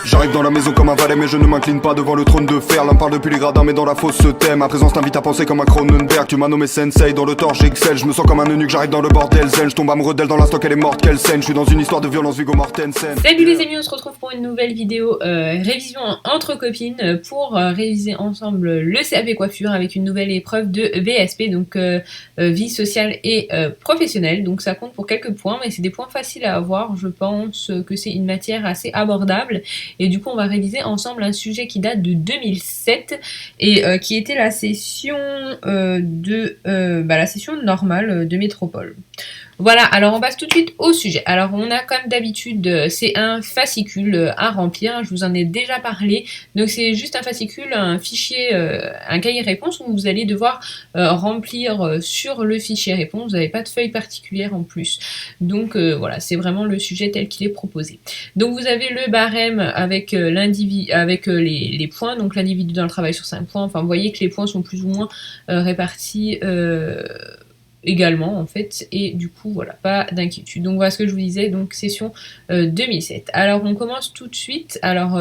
J'arrive dans la maison comme un valet mais je ne m'incline pas devant le trône de fer. L'un parle depuis les gradins mais dans la fosse se tait. Ma présence t'invite à penser comme un Cronenberg. Tu m'as nommé sensei, dans le tort j'excelle. Je me sens comme un eunuque, j'arrive dans le bordel zen. Je tombe amoureux d'elle dans l'instant qu'elle est morte, quelle scène. Je suis dans une histoire de violence Viggo Mortensen. Salut les amis, on se retrouve pour une nouvelle vidéo révision entre copines pour réviser ensemble le CAP coiffure avec une nouvelle épreuve de VSP, donc vie sociale et professionnelle. Donc ça compte pour quelques points, mais c'est des points faciles à avoir. Je pense que c'est une matière assez abordable et du coup on va réviser ensemble un sujet qui date de 2007 et qui était la session la session normale de métropole. Voilà, alors on passe tout de suite au sujet. Alors on a comme d'habitude, c'est un fascicule à remplir, je vous en ai déjà parlé. Donc c'est juste un fascicule, un fichier, un cahier réponse où vous allez devoir remplir sur le fichier réponse. Vous n'avez pas de feuille particulière en plus. Donc voilà, c'est vraiment le sujet tel qu'il est proposé. Donc vous avez le barème avec les points, donc l'individu dans le travail sur 5 points. Enfin vous voyez que les points sont plus ou moins répartis également en fait, et du coup voilà, pas d'inquiétude. Donc voilà ce que je vous disais, donc session 2007. Alors on commence tout de suite. Alors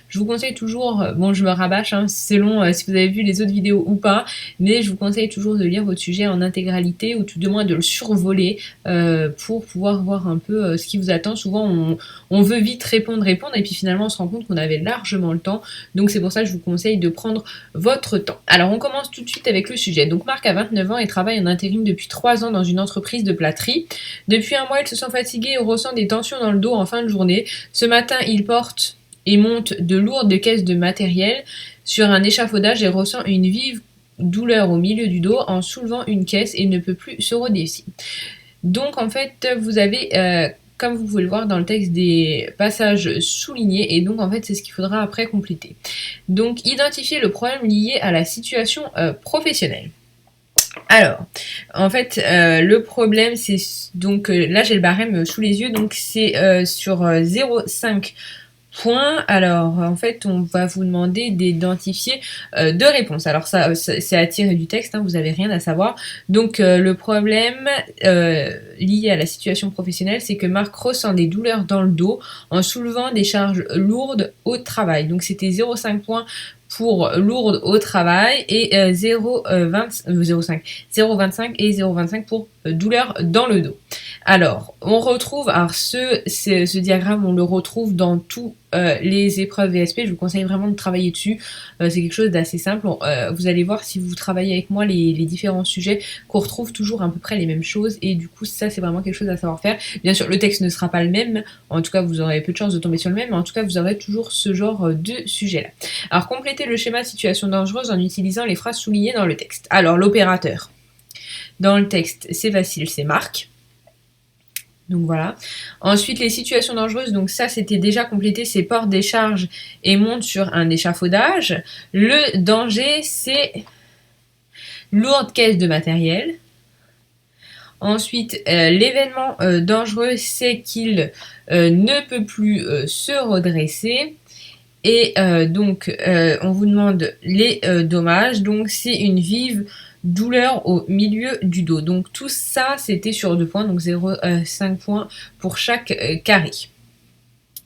je vous conseille toujours, bon je me rabâche hein, selon si vous avez vu les autres vidéos ou pas, mais je vous conseille toujours de lire votre sujet en intégralité ou tout de moins de le survoler pour pouvoir voir un peu ce qui vous attend. Souvent on veut vite répondre et puis finalement on se rend compte qu'on avait largement le temps, donc c'est pour ça que je vous conseille de prendre votre temps. Alors on commence tout de suite avec le sujet. Donc Marc a 29 ans et travaille en intérim depuis 3 ans dans une entreprise de plâtrerie. Depuis un mois, il se sent fatigué et ressent des tensions dans le dos en fin de journée. Ce matin, il porte et monte de lourdes caisses de matériel sur un échafaudage et ressent une vive douleur au milieu du dos en soulevant une caisse et ne peut plus se redresser. Donc en fait, vous avez comme vous pouvez le voir dans le texte, des passages soulignés, et donc en fait c'est ce qu'il faudra après compléter. Donc identifier le problème lié à la situation professionnelle. Alors, en fait, le problème, c'est donc là j'ai le barème sous les yeux, donc c'est sur 0,5 points. Alors, en fait, on va vous demander d'identifier deux réponses. Alors ça c'est à tirer du texte, hein, vous n'avez rien à savoir. Donc le problème lié à la situation professionnelle, c'est que Marc ressent des douleurs dans le dos en soulevant des charges lourdes au travail. Donc c'était 0,5 points pour lourde au travail et 0,25 et 0,25 pour douleur dans le dos. Alors, on retrouve, alors ce diagramme, on le retrouve dans tous les épreuves VSP. Je vous conseille vraiment de travailler dessus. C'est quelque chose d'assez simple. Vous allez voir si vous travaillez avec moi les différents sujets qu'on retrouve toujours à peu près les mêmes choses. Et du coup, ça, c'est vraiment quelque chose à savoir faire. Bien sûr, le texte ne sera pas le même. En tout cas, vous aurez peu de chances de tomber sur le même. Mais en tout cas, vous aurez toujours ce genre de sujet-là. Alors, complétez le schéma de situation dangereuse en utilisant les phrases soulignées dans le texte. Alors, l'opérateur. Dans le texte, c'est facile, c'est Marc. Donc voilà. Ensuite, les situations dangereuses, donc ça c'était déjà complété, c'est porte des charges et monte sur un échafaudage. Le danger, c'est lourde caisse de matériel. Ensuite, l'événement dangereux, c'est qu'il ne peut plus se redresser. Et donc, on vous demande les dommages. Donc, c'est une vive douleur au milieu du dos. Donc, tout ça, c'était sur 2 points. Donc, 0,5 points pour chaque carré.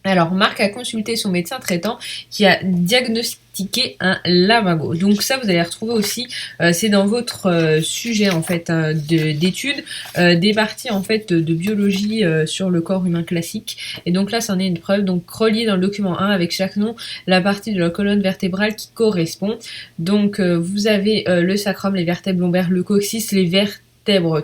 Alors, Marc a consulté son médecin traitant qui a diagnostiqué un lumbago. Donc ça, vous allez retrouver aussi, c'est dans votre sujet en fait d'études, des parties en fait de biologie sur le corps humain classique. Et donc là, c'en est une preuve. Donc relié dans le document 1 avec chaque nom la partie de la colonne vertébrale qui correspond. Donc vous avez le sacrum, les vertèbres lombaires, le coccyx, les vertèbres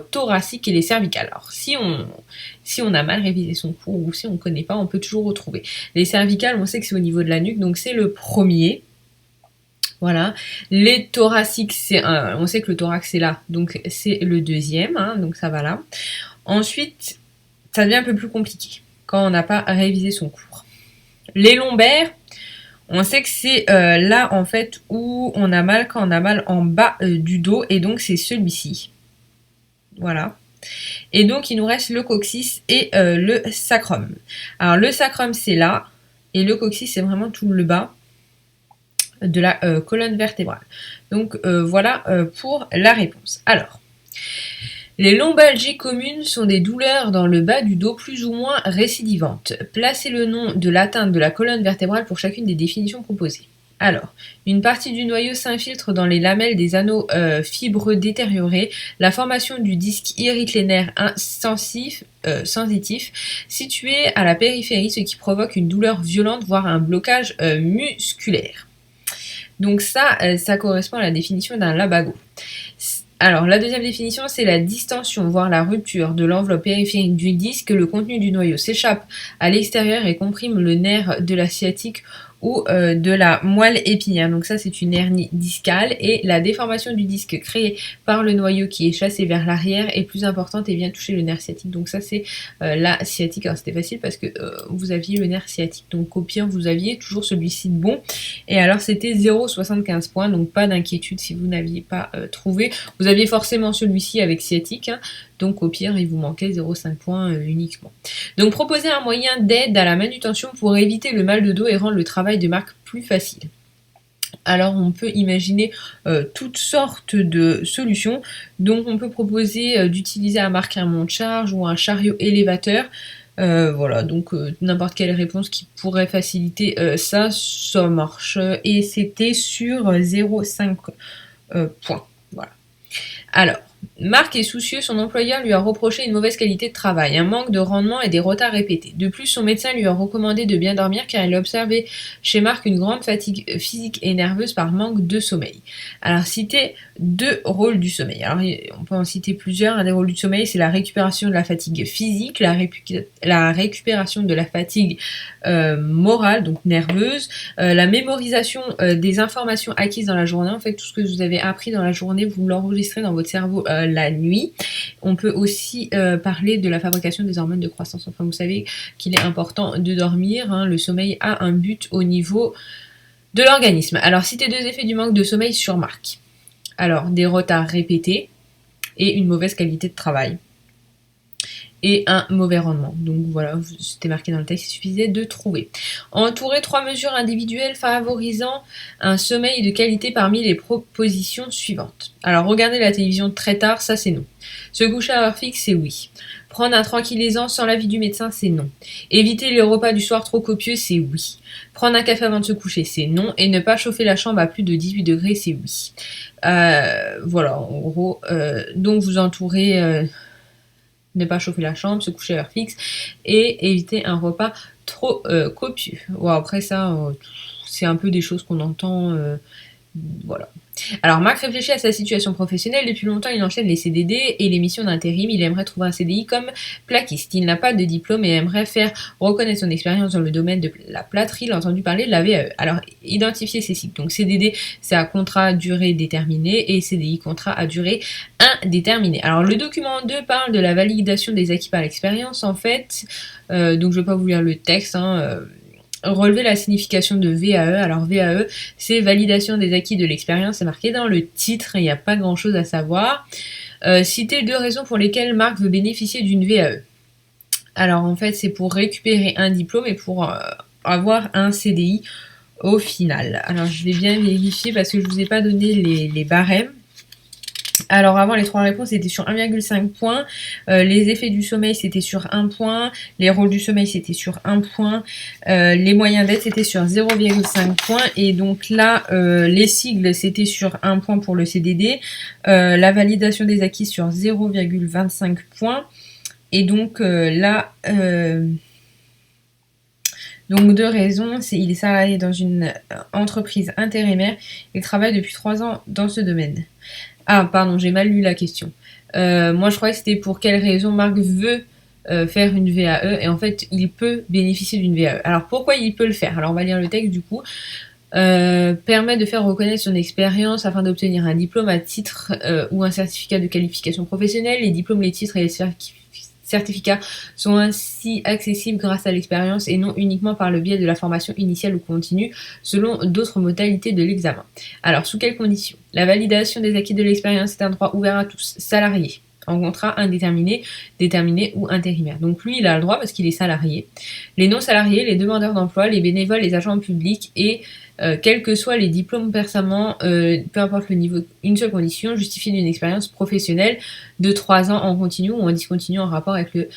thoraciques et les cervicales. Alors si on a mal révisé son cours ou si on ne connaît pas, on peut toujours retrouver. Les cervicales, on sait que c'est au niveau de la nuque, donc c'est le premier. Voilà. Les thoraciques, on sait que le thorax c'est là, donc c'est le deuxième, hein, donc ça va là. Ensuite, ça devient un peu plus compliqué quand on n'a pas révisé son cours. Les lombaires, on sait que c'est là en fait où on a mal quand on a mal en bas du dos, et donc c'est celui-ci. Voilà. Et donc il nous reste le coccyx et le sacrum. Alors le sacrum c'est là, et le coccyx c'est vraiment tout le bas de la colonne vertébrale. Donc voilà pour la réponse. Alors, Les lombalgies communes sont des douleurs dans le bas du dos plus ou moins récidivantes. Placez le nom de l'atteinte de la colonne vertébrale pour chacune des définitions proposées. Alors, une partie du noyau s'infiltre dans les lamelles des anneaux fibreux détériorés. La formation du disque irrite les nerfs sensitifs situés à la périphérie, ce qui provoque une douleur violente, voire un blocage musculaire. Donc ça correspond à la définition d'un labago. Alors, la deuxième définition, c'est la distension, voire la rupture de l'enveloppe périphérique du disque. Le contenu du noyau s'échappe à l'extérieur et comprime le nerf de la sciatique ou de la moelle épinière. Donc ça, c'est une hernie discale et la déformation du disque créée par le noyau qui est chassé vers l'arrière est plus importante et vient toucher le nerf sciatique. Donc ça, c'est la sciatique. Alors c'était facile parce que vous aviez le nerf sciatique. Donc au pire, vous aviez toujours celui-ci de bon. Et alors c'était 0,75 points. Donc pas d'inquiétude si vous n'aviez pas trouvé. Vous aviez forcément celui-ci avec sciatique. Hein. Donc au pire, il vous manquait 0,5 points uniquement. Donc proposer un moyen d'aide à la manutention pour éviter le mal de dos et rendre le travail de Marc plus facile. Alors on peut imaginer toutes sortes de solutions. Donc on peut proposer d'utiliser à Marc un monte-charge ou un chariot élévateur. Voilà, donc n'importe quelle réponse qui pourrait faciliter ça marche. Et c'était sur 0,5 points. Voilà. Alors, Marc est soucieux, son employeur lui a reproché une mauvaise qualité de travail, un manque de rendement et des retards répétés. De plus, son médecin lui a recommandé de bien dormir car il a observé chez Marc une grande fatigue physique et nerveuse par manque de sommeil. Alors, citez 2 rôles du sommeil. Alors, on peut en citer plusieurs. Un des rôles du sommeil, c'est la récupération de la fatigue physique, la récupération de la fatigue morale, donc nerveuse, la mémorisation des informations acquises dans la journée. En fait, tout ce que vous avez appris dans la journée, vous l'enregistrez dans votre cerveau la nuit. On peut aussi parler de la fabrication des hormones de croissance. Enfin, vous savez qu'il est important de dormir. Hein. Le sommeil a un but au niveau de l'organisme. Alors, citez 2 effets du manque de sommeil sur Marc. Alors, des retards répétés et une mauvaise qualité de travail. Et un mauvais rendement. Donc voilà, c'était marqué dans le texte, il suffisait de trouver. Entourer 3 mesures individuelles favorisant un sommeil de qualité parmi les propositions suivantes. Alors, regarder la télévision très tard, ça c'est non. Se coucher à heure fixe, c'est oui. Prendre un tranquillisant sans l'avis du médecin, c'est non. Éviter les repas du soir trop copieux, c'est oui. Prendre un café avant de se coucher, c'est non. Et ne pas chauffer la chambre à plus de 18 degrés, c'est oui. Voilà, en gros. Donc vous entourez... ne pas chauffer la chambre, se coucher à heure fixe et éviter un repas trop copieux. Bon, après ça, c'est un peu des choses qu'on entend, voilà. Alors Marc réfléchit à sa situation professionnelle. Depuis longtemps, il enchaîne les CDD et les missions d'intérim. Il aimerait trouver un CDI comme plaquiste. Il n'a pas de diplôme et aimerait faire reconnaître son expérience dans le domaine de la plâtrerie. Il a entendu parler de la VAE. Alors, identifier ces cycles. Donc CDD, c'est à contrat à durée déterminée et CDI, contrat à durée indéterminée. Alors, le document 2 parle de la validation des acquis par l'expérience, en fait. Donc, je ne vais pas vous lire le texte, relever la signification de VAE. Alors VAE, c'est validation des acquis de l'expérience, c'est marqué dans le titre, il n'y a pas grand chose à savoir. Citer 2 raisons pour lesquelles Marc veut bénéficier d'une VAE. Alors en fait, c'est pour récupérer un diplôme et pour avoir un CDI au final. Alors je vais bien vérifier parce que je ne vous ai pas donné les barèmes. Alors avant, les 3 réponses étaient sur 1,5 point, les effets du sommeil c'était sur 1 point, les rôles du sommeil c'était sur 1 point, les moyens d'aide c'était sur 0,5 point, et donc là les sigles c'était sur 1 point pour le CDD, la validation des acquis sur 0,25 points, et donc là... Donc 2 raisons, il est salarié dans une entreprise intérimaire, il travaille depuis 3 ans dans ce domaine. Ah, pardon, j'ai mal lu la question. Moi, je croyais que c'était pour quelle raison Marc veut faire une VAE, et en fait, il peut bénéficier d'une VAE. Alors, pourquoi il peut le faire? Alors, on va lire le texte, du coup. Permet de faire reconnaître son expérience afin d'obtenir un diplôme à titre ou un certificat de qualification professionnelle. Les diplômes, les titres et les certificats sont ainsi accessibles grâce à l'expérience et non uniquement par le biais de la formation initiale ou continue, selon d'autres modalités de l'examen. Alors, sous quelles conditions? La validation des acquis de l'expérience est un droit ouvert à tous, salariés, en contrat indéterminé, déterminé ou intérimaire. Donc lui, il a le droit parce qu'il est salarié. Les non-salariés, les demandeurs d'emploi, les bénévoles, les agents publics et quels que soient les diplômes perçamment, peu importe le niveau, une seule condition, justifiée d'une expérience professionnelle de 3 ans en continu ou en discontinu en rapport avec le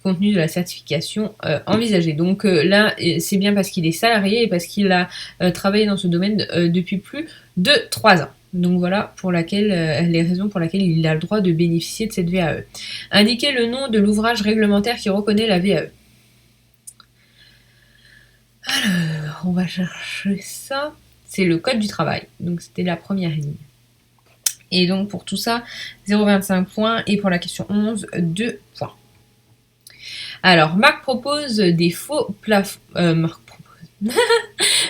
contenu de la certification envisagée. Donc là, c'est bien parce qu'il est salarié et parce qu'il a travaillé dans ce domaine depuis plus de 3 ans. Donc voilà pour les raisons pour lesquelles il a le droit de bénéficier de cette VAE. Indiquez le nom de l'ouvrage réglementaire qui reconnaît la VAE. Alors, on va chercher ça. C'est le code du travail. Donc c'était la première ligne. Et donc pour tout ça, 0,25 points. Et pour la question 11, 2 points. Alors, Marc propose des faux plafonds.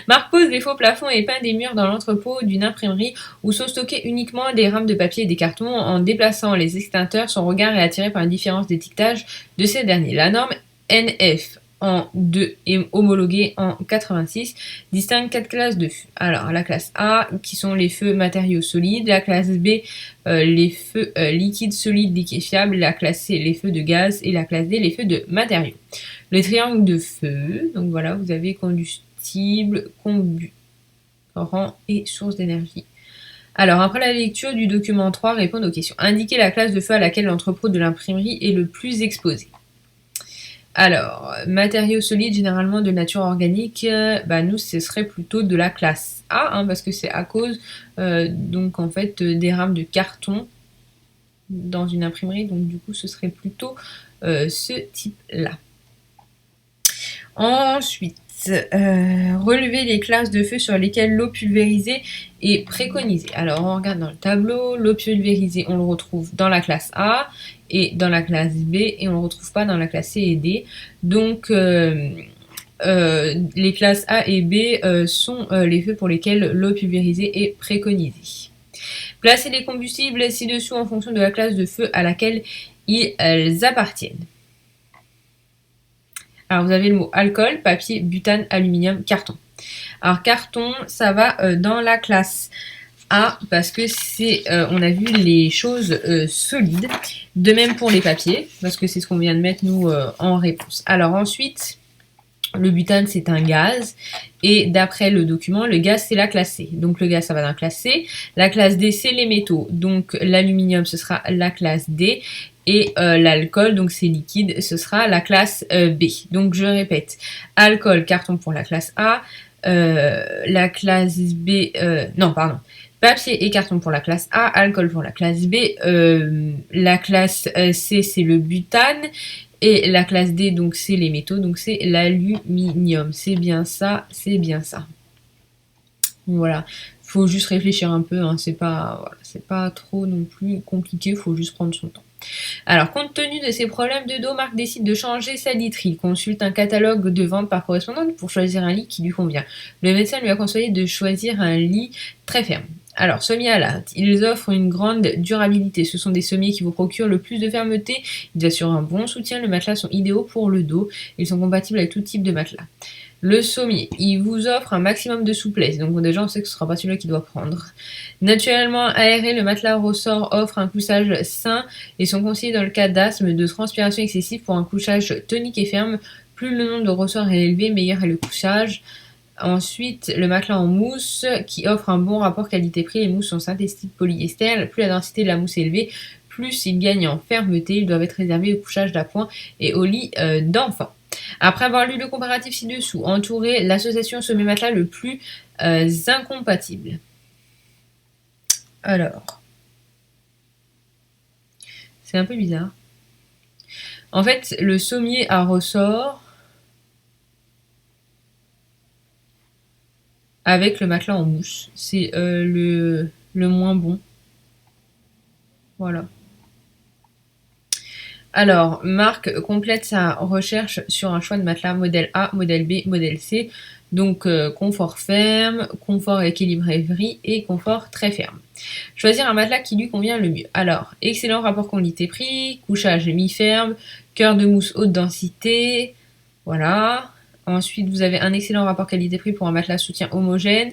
Marc pose des faux plafonds et peint des murs dans l'entrepôt d'une imprimerie où sont stockés uniquement des rames de papier et des cartons. En déplaçant les extincteurs, son regard est attiré par une différence d'étiquetage de ces derniers. La norme NF en 2 et homologuée en 86 distingue 4 classes de feux. Alors, la classe A, qui sont les feux matériaux solides, la classe B, les feux liquides, solides, liquéfiables, la classe C, les feux de gaz, et la classe D, les feux de matériaux. Le triangle de feu, donc voilà, vous avez combustible, comburant et source d'énergie. Alors, après la lecture du document 3, répondez aux questions. Indiquez la classe de feu à laquelle l'entrepôt de l'imprimerie est le plus exposé. Alors, matériaux solides, généralement de nature organique, nous, ce serait plutôt de la classe A, parce que c'est à cause, donc en fait, des rames de carton dans une imprimerie, donc du coup, ce serait plutôt ce type-là. Ensuite, relever les classes de feu sur lesquelles l'eau pulvérisée est préconisée. Alors, on regarde dans le tableau, l'eau pulvérisée, on le retrouve dans la classe A et dans la classe B, et on ne le retrouve pas dans la classe C et D. Donc, les classes A et B sont les feux pour lesquels l'eau pulvérisée est préconisée. Placez les combustibles ci-dessous en fonction de la classe de feu à laquelle ils appartiennent. Alors, vous avez le mot alcool, papier, butane, aluminium, carton. Alors, carton, ça va dans la classe A parce que c'est, on a vu les choses solides. De même pour les papiers, parce que c'est ce qu'on vient de mettre, nous, en réponse. Alors, ensuite, le butane, c'est un gaz. Et d'après le document, le gaz, c'est la classe C. Donc, le gaz, ça va dans la classe C. La classe D, c'est les métaux. Donc, l'aluminium, ce sera la classe D. Et l'alcool, donc c'est liquide, ce sera la classe B. Donc je répète, alcool, carton pour la classe A, la classe B, papier et carton pour la classe A, alcool pour la classe B, la classe C c'est le butane, et la classe D donc c'est les métaux, donc c'est l'aluminium. C'est bien ça, c'est bien ça. Voilà. Faut juste réfléchir un peu, c'est pas trop non plus compliqué, faut juste prendre son temps. Alors, compte tenu de ces problèmes de dos, Marc décide de changer sa literie. Il consulte un catalogue de vente par correspondance pour choisir un lit qui lui convient. Le médecin lui a conseillé de choisir un lit très ferme. Alors, sommiers à latte. Ils offrent une grande durabilité. Ce sont des sommiers qui vous procurent le plus de fermeté. Ils assurent un bon soutien. Les matelas sont idéaux pour le dos. Ils sont compatibles avec tout type de matelas. Le sommier, il vous offre un maximum de souplesse, donc déjà on sait que ce ne sera pas celui qui doit prendre. Naturellement aéré, le matelas ressort offre un couchage sain et sont conseillés dans le cas d'asthme, de transpiration excessive pour un couchage tonique et ferme. Plus le nombre de ressorts est élevé, meilleur est le couchage. Ensuite, le matelas en mousse qui offre un bon rapport qualité-prix. Les mousses sont synthétiques polyester. Plus la densité de la mousse est élevée, plus il gagne en fermeté. Ils doivent être réservés au couchage d'appoint et au lit d'enfant. Après avoir lu le comparatif ci-dessous, entourez l'association sommier-matelas le plus incompatible. Alors, c'est un peu bizarre. En fait, le sommier à ressort avec le matelas en mousse, c'est le moins bon. Voilà. Alors, Marc complète sa recherche sur un choix de matelas modèle A, modèle B, modèle C. Donc, confort ferme, confort équilibré et confort très ferme. Choisir un matelas qui lui convient le mieux. Alors, excellent rapport qualité-prix, couchage mi-ferme, cœur de mousse haute densité. Voilà. Ensuite, vous avez un excellent rapport qualité-prix pour un matelas soutien homogène.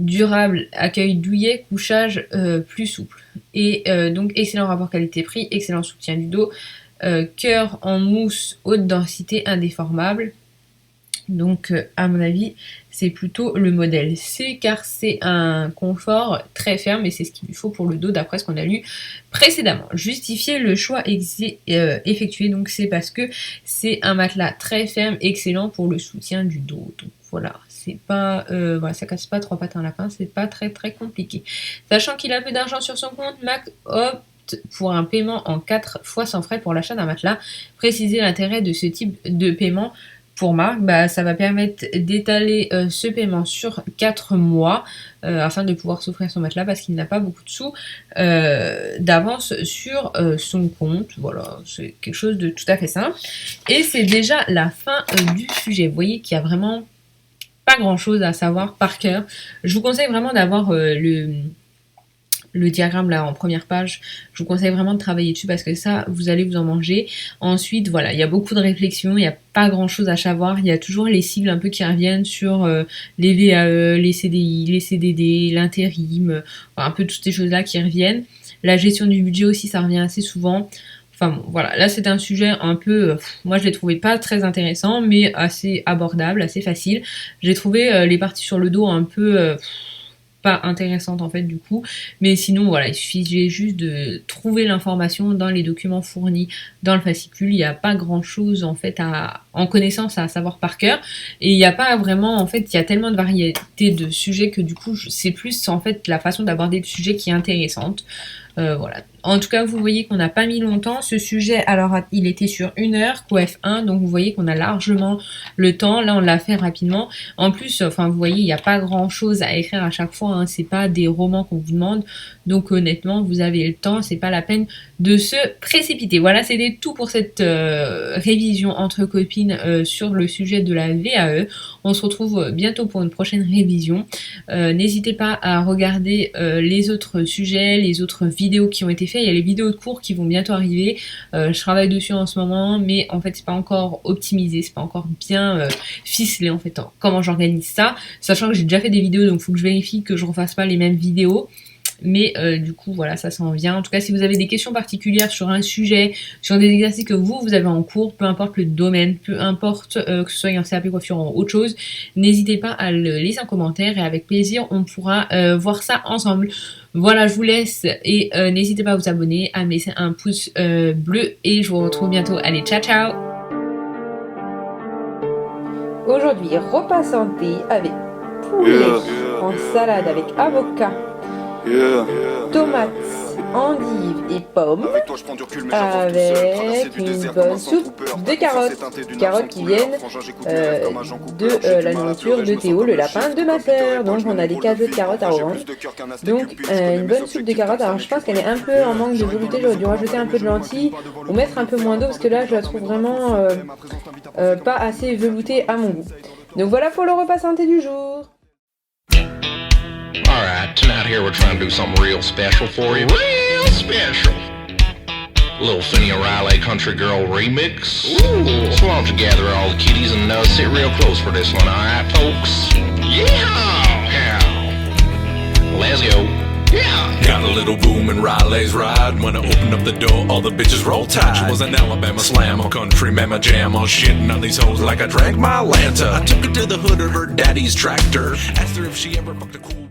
durable, accueil douillet, couchage plus souple. Et donc excellent rapport qualité-prix, excellent soutien du dos, cœur en mousse haute densité indéformable. Donc à mon avis c'est plutôt le modèle C car c'est un confort très ferme et c'est ce qu'il lui faut pour le dos d'après ce qu'on a lu précédemment. Justifier le choix effectué, donc c'est parce que c'est un matelas très ferme, excellent pour le soutien du dos. Donc voilà, c'est pas voilà, ça casse pas trois pattes à un lapin, c'est pas très compliqué. Sachant qu'il a peu d'argent sur son compte, Mac opte pour un paiement en 4 fois sans frais pour l'achat d'un matelas. Préciser l'intérêt de ce type de paiement. Pour Marc, ça va permettre d'étaler ce paiement sur 4 mois afin de pouvoir s'offrir son matelas parce qu'il n'a pas beaucoup de sous d'avance sur son compte. Voilà, c'est quelque chose de tout à fait simple. Et c'est déjà la fin du sujet. Vous voyez qu'il y a vraiment pas grand chose à savoir par cœur. Je vous conseille vraiment d'avoir le diagramme là en première page, je vous conseille vraiment de travailler dessus parce que ça, vous allez vous en manger. Ensuite, voilà, il y a beaucoup de réflexions, il n'y a pas grand chose à savoir, il y a toujours les sigles un peu qui reviennent sur les VAE, les CDI, les CDD, l'intérim, un peu toutes ces choses-là qui reviennent. La gestion du budget aussi, ça revient assez souvent. Enfin bon, voilà, là c'est un sujet un peu, moi je l'ai trouvé pas très intéressant, mais assez abordable, assez facile. J'ai trouvé les parties sur le dos un peu... pas intéressante en fait du coup, mais sinon voilà, il suffisait juste de trouver l'information dans les documents fournis dans le fascicule. Il n'y a pas grand chose en fait en connaissance à savoir par cœur, et il n'y a pas vraiment, en fait il y a tellement de variétés de sujets que du coup c'est plus en fait la façon d'aborder le sujet qui est intéressante. Voilà. En tout cas, vous voyez qu'on n'a pas mis longtemps. Ce sujet, alors, il était sur 1 heure, QF 1, donc vous voyez qu'on a largement le temps. Là, on l'a fait rapidement. En plus, enfin, vous voyez, il n'y a pas grand-chose à écrire à chaque fois. Hein. C'est pas des romans qu'on vous demande. Donc, honnêtement, vous avez le temps. C'est pas la peine de se précipiter. Voilà, c'était tout pour cette révision entre copines sur le sujet de la VAE. On se retrouve bientôt pour une prochaine révision. N'hésitez pas à regarder les autres sujets, les autres vidéos qui ont été faites. Il y a les vidéos de cours qui vont bientôt arriver. Je travaille dessus en ce moment, mais en fait c'est pas encore optimisé, c'est pas encore bien ficelé en fait. Comment j'organise ça, sachant que j'ai déjà fait des vidéos, donc il faut que je vérifie que je refasse pas les mêmes vidéos. Mais du coup voilà, ça s'en vient. En tout cas, si vous avez des questions particulières sur un sujet, sur des exercices que vous avez en cours, peu importe le domaine, peu importe que ce soit en CAP coiffure ou en autre chose, n'hésitez pas à le laisser en commentaire et avec plaisir on pourra voir ça ensemble. Voilà, je vous laisse et n'hésitez pas à vous abonner, à me laisser un pouce bleu et je vous retrouve bientôt. Allez, ciao ciao. Aujourd'hui, repas santé avec poulet en salade avec avocat, tomates, endives et pommes, avec une bonne soupe de carottes qui viennent de la nourriture de Théo, le lapin de ma sœur. Donc on a des cadeaux de carottes à revendre. Donc une bonne soupe de carottes. Alors je pense qu'elle est un peu en manque de velouté, j'aurais dû rajouter un peu de lentilles ou mettre un peu moins d'eau parce que là je la trouve vraiment pas assez veloutée à mon goût. Donc voilà pour le repas santé du jour. Alright, tonight here we're trying to do something real special for you. Real special. A little Finny O'Reilly Country Girl remix. Ooh. So why don't you gather all the kitties and sit real close for this one, alright, folks? Yeah! Let's go. Yeah. Got a little boom in Riley's ride. When I opened up the door, all the bitches roll tide. She was an Alabama slammer, country mama jammer, shitting on these hoes like I drank my Lanta. I took her to the hood of her daddy's tractor. Asked her if she ever fucked a cool